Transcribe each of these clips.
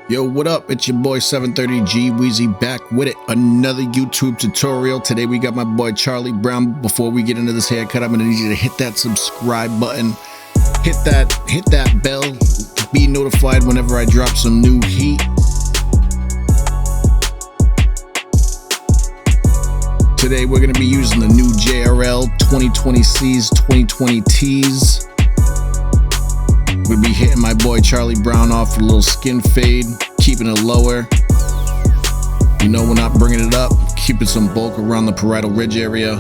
Yo, what up? It's your boy 730G Weezy back with it. Another YouTube tutorial. Today we got my boy Charlie Brown. Before we get into this haircut, I'm gonna need you to hit that subscribe button. Hit that bell to be notified whenever I drop some new heat. Today we're gonna be using the new JRL 2020Cs, 2020Ts. We'll be hitting my boy Charlie Brown off with a little skin fade, keeping it lower. You know, we're not bringing it up, keeping some bulk around the parietal ridge area.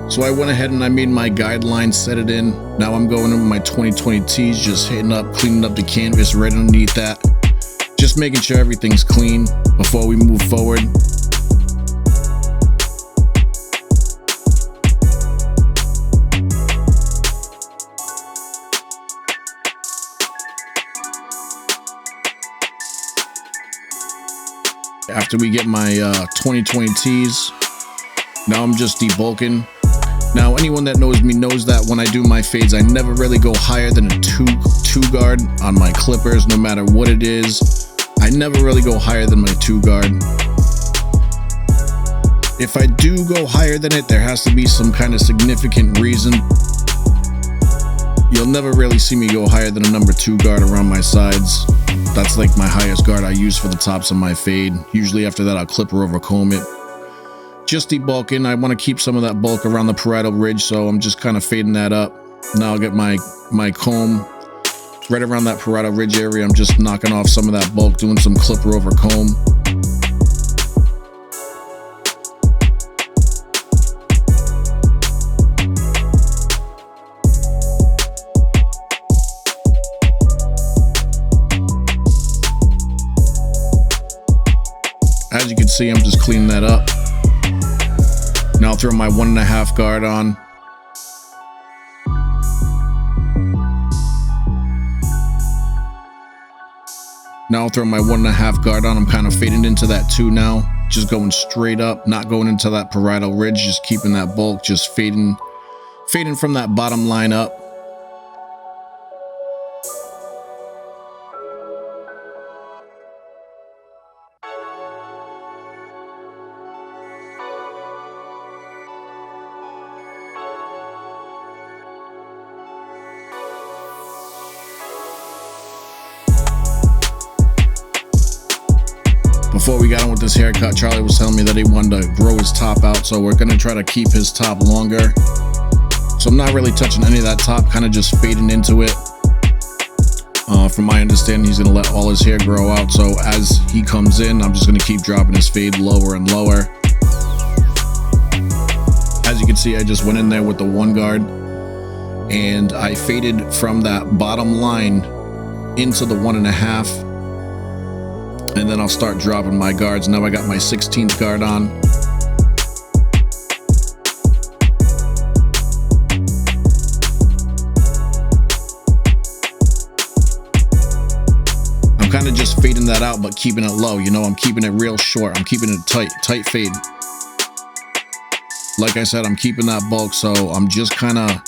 So I went ahead and I made my guideline, set it in. Now I'm going in with my 2020Ts, just hitting up, cleaning up the canvas right underneath that. Just making sure everything's clean before we move forward. After we get my 2020Ts, now I'm just debulking. Now anyone that knows me knows that when I do my fades, I never really go higher than a two guard on my clippers, no matter what it is. I never really go higher than my 2 guard. If I do go higher than it, there has to be some kind of significant reason. You'll never really see me go higher than a number 2 guard around my sides. That's like my highest guard I use for the tops of my fade. Usually after that, I'll clipper over comb it. Just debulking. I want to keep some of that bulk around the parietal ridge, so I'm just kind of fading that up. Now I'll get my comb right around that parietal ridge area. I'm just knocking off some of that bulk, doing some clipper over comb. As you can see, I'm just cleaning that up. Now I'll throw my 1.5 guard on. Now I'll throw my 1.5 guard on. I'm kind of fading into that 2 now. Just going straight up, not going into that parietal ridge, just keeping that bulk, just fading from that bottom line up. Before we got on with this haircut, Charlie was telling me that he wanted to grow his top out, so we're gonna try to keep his top longer. So I'm not really touching any of that top, kind of just fading into it. From my understanding, he's gonna let all his hair grow out, so as he comes in, I'm just gonna keep dropping his fade lower and lower. As you can see, I just went in there with the 1 guard, and I faded from that bottom line into the 1.5. And then I'll start dropping my guards. Now I got my 16th guard on. I'm kind of just fading that out, but keeping it low. You know, I'm keeping it real short. I'm keeping it tight fade. Like I said, I'm keeping that bulk, so I'm just kind of,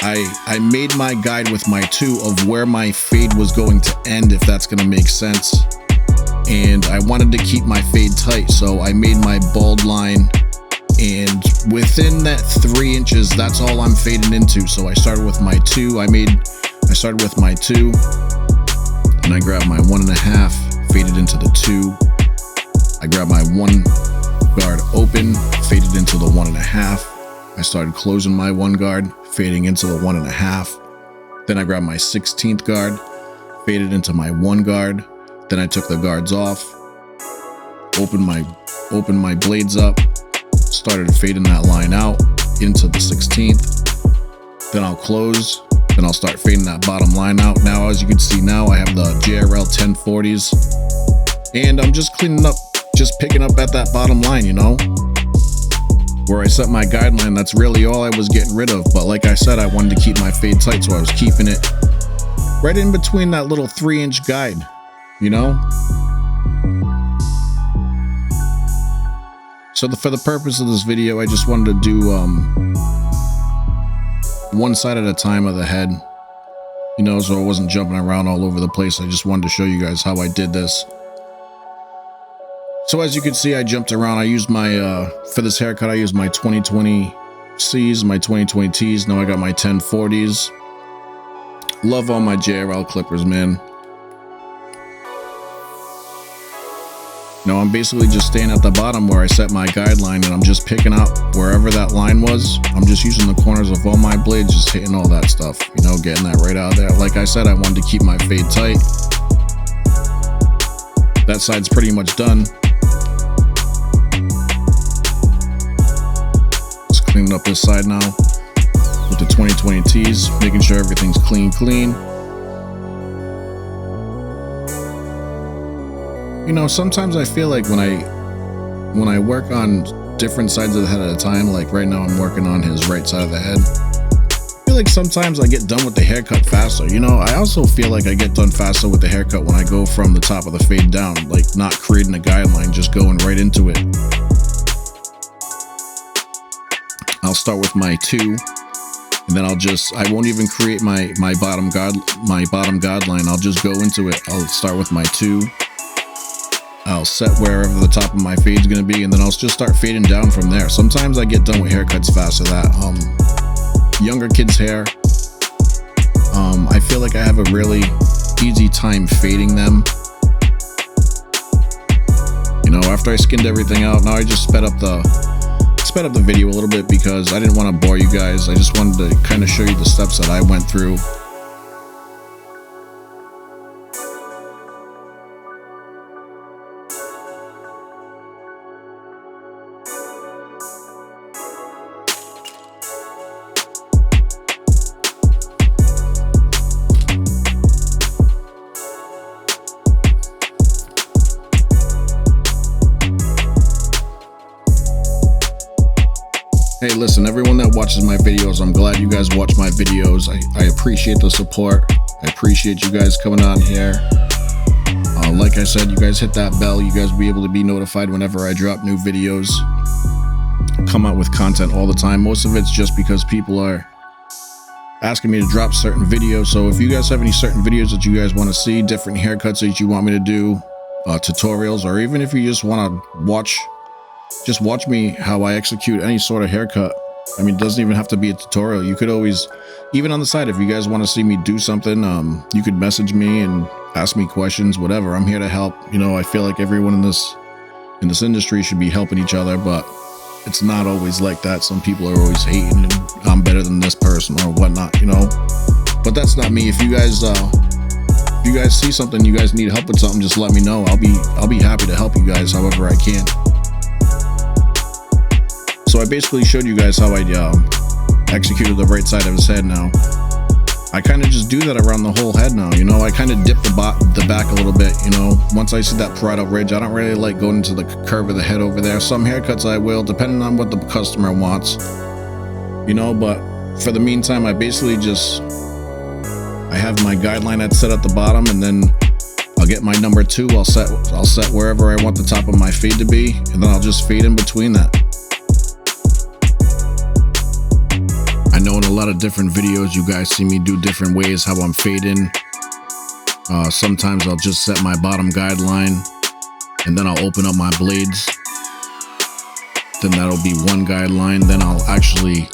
I made my guide with my 2 of where my fade was going to end, if that's going to make sense. And I wanted to keep my fade tight, so I made my bald line, and within that 3 inches, that's all I'm fading into. So I started with my 2. I started with my 2, and I grabbed my 1.5, faded into the 2. I grabbed my 1 guard open, faded into the 1.5. I started closing my 1 guard, fading into the 1.5. Then I grabbed my 16th guard, faded into my 1 guard. Then I took the guards off, opened my blades up, started fading that line out into the 16th. Then I'll close, then I'll start fading that bottom line out. Now, as you can see now, I have the JRL 1040s, and I'm just cleaning up, just picking up at that bottom line, you know, where I set my guideline. That's really all I was getting rid of. But like I said, I wanted to keep my fade tight, so I was keeping it right in between that little 3-inch guide. You know, So for the purpose of this video, I just wanted to do one side at a time of the head, you know, so I wasn't jumping around all over the place. I just wanted to show you guys how I did this. So as you can see, I jumped around. I used my, for this haircut, I used my 2020 C's, my 2020 T's. Now I got my 1040s. Love all my JRL clippers, man. No, I'm basically just staying at the bottom where I set my guideline, and I'm just picking out wherever that line was. I'm just using the corners of all my blades, just hitting all that stuff, you know, getting that right out of there. Like I said, I wanted to keep my fade tight. That side's pretty much done. Just cleaning up this side now with the 2020 T's, making sure everything's clean. You know, sometimes I feel like when I work on different sides of the head at a time, like right now I'm working on his right side of the head, I feel like sometimes I get done with the haircut faster. You know, I also feel like I get done faster with the haircut when I go from the top of the fade down, like not creating a guideline, just going right into it. I'll start with my 2, and then I won't even create my bottom guideline. I'll just go into it. I'll start with my 2. I'll set wherever the top of my fade's gonna be, and then I'll just start fading down from there. Sometimes I get done with haircuts faster. That younger kids' hair, I feel like I have a really easy time fading them. You know, after I skinned everything out, now I just sped up the video a little bit because I didn't want to bore you guys. I just wanted to kind of show you the steps that I went through. Hey, listen, everyone that watches my videos, I'm glad you guys watch my videos. I appreciate the support. I appreciate you guys coming on here. Like I said, you guys hit that bell. You guys will be able to be notified whenever I drop new videos. I come out with content all the time. Most of it's just because people are asking me to drop certain videos. So if you guys have any certain videos that you guys want to see, different haircuts that you want me to do, tutorials, or even if you just want to watch me how I execute any sort of haircut. I mean, it doesn't even have to be a tutorial. You could always, even on the side, if you guys want to see me do something, you could message me and ask me questions, whatever. I'm here to help. You know, I feel like everyone in this industry should be helping each other, but it's not always like that. Some people are always hating and I'm better than this person or whatnot, you know, but that's not me. If you guys see something, you guys need help with something, just let me know. I'll be happy to help you guys however I can. So I basically showed you guys how I executed the right side of his head. Now I kind of just do that around the whole head now, you know. I kind of dip the back a little bit, you know. Once I see that parietal ridge, I don't really like going into the curve of the head over there. Some haircuts I will, depending on what the customer wants, you know. But for the meantime, I basically I have my guideline that's set at the bottom, and then I'll get my number 2. I'll set wherever I want the top of my fade to be, and then I'll just fade in between that. I know in a lot of different videos you guys see me do different ways how I'm fading. Sometimes I'll just set my bottom guideline and then I'll open up my blades. Then that'll be one guideline. Then I'll actually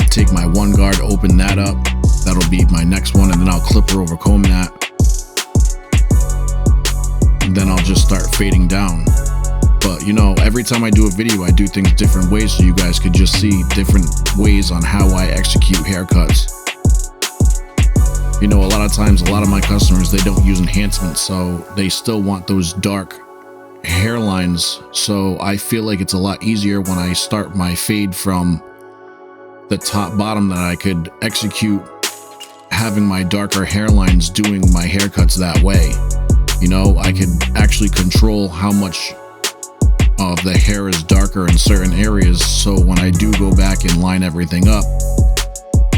take my one guard, open that up. That'll be my next one, and then I'll clipper over comb that. And then I'll just start fading down. But you know, every time I do a video, I do things different ways so you guys could just see different ways on how I execute haircuts. You know, a lot of times, a lot of my customers, they don't use enhancements, so they still want those dark hairlines. So I feel like it's a lot easier when I start my fade from the top bottom that I could execute having my darker hairlines doing my haircuts that way. You know, I could actually control how much of the hair is darker in certain areas, so when I do go back and line everything up,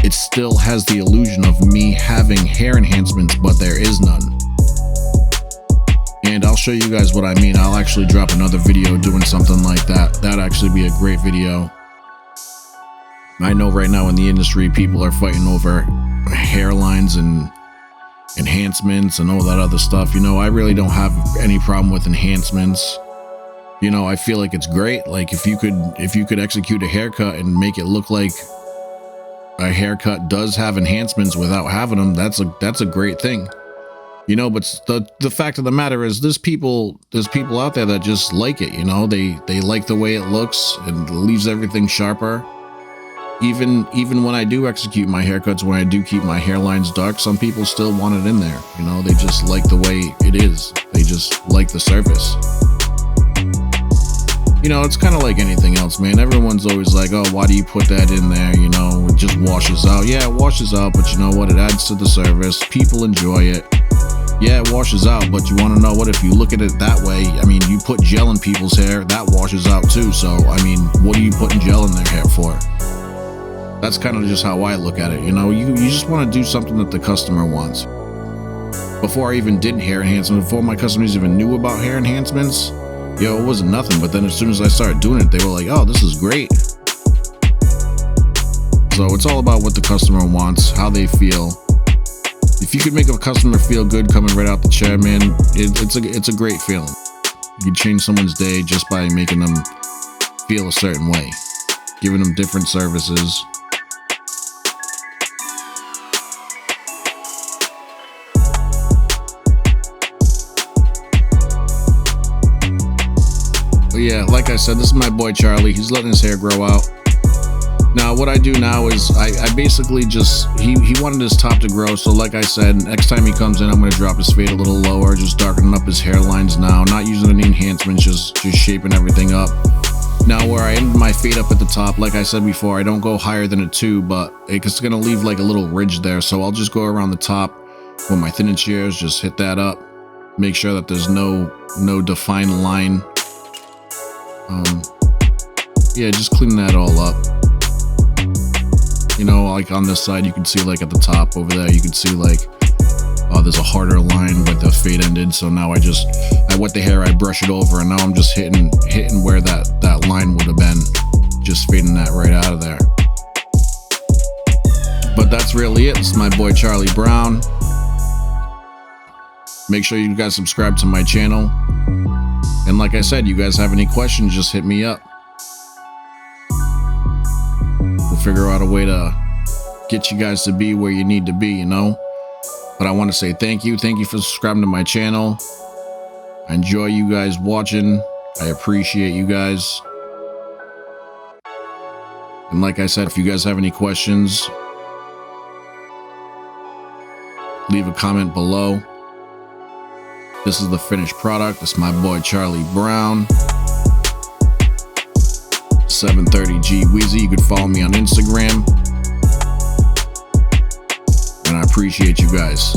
it still has the illusion of me having hair enhancements, but there is none. And I'll show you guys what I mean. I'll actually drop another video doing something like that. That'd actually be a great video. I know right now in the industry, people are fighting over hairlines and enhancements and all that other stuff. You know, I really don't have any problem with enhancements. You know, I feel like it's great. Like if you could execute a haircut and make it look like a haircut does have enhancements without having them, that's a great thing. You know, but the fact of the matter is there's people out there that just like it, you know, they like the way it looks and leaves everything sharper. Even when I do execute my haircuts, when I do keep my hairlines dark, some people still want it in there. You know, they just like the way it is. They just like the surface. You know, it's kind of like anything else, man. Everyone's always like, oh, why do you put that in there? You know, it just washes out. Yeah, it washes out, but you know what? It adds to the service. People enjoy it. Yeah, it washes out, but you want to know what? If you look at it that way, I mean, you put gel in people's hair, that washes out too. So, I mean, what are you putting gel in their hair for? That's kind of just how I look at it. You know, you just want to do something that the customer wants. Before I even did hair enhancement, before my customers even knew about hair enhancements, yo, it wasn't nothing. But then as soon as I started doing it, they were like, oh, this is great. So it's all about what the customer wants, how they feel. If you could make a customer feel good coming right out the chair, man, it's a great feeling. You can change someone's day just by making them feel a certain way, giving them different services. But yeah, like I said, this is my boy Charlie. He's letting his hair grow out. Now, what I do now is I basically just, he wanted his top to grow. So like I said, next time he comes in, I'm going to drop his fade a little lower, just darkening up his hairlines now, not using any enhancements, just shaping everything up. Now, where I end my fade up at the top, like I said before, I don't go higher than a 2, but it's going to leave like a little ridge there. So I'll just go around the top with my thinning shears, just hit that up, make sure that there's no defined line. Yeah, just clean that all up. You know, like on this side, you can see like at the top over there, you can see like, oh, there's a harder line where the fade ended. So now I wet the hair, I brush it over, and now I'm just hitting where that line would have been, just fading that right out of there. But that's really it. It's my boy Charlie Brown. Make sure you guys subscribe to my channel. And like I said, you guys have any questions, just hit me up. We'll figure out a way to get you guys to be where you need to be, you know? But I want to say thank you. Thank you for subscribing to my channel. I enjoy you guys watching. I appreciate you guys. And like I said, if you guys have any questions, leave a comment below. This is the finished product. It's my boy Charlie Brown, 730G Weezy. You can follow me on Instagram. And I appreciate you guys.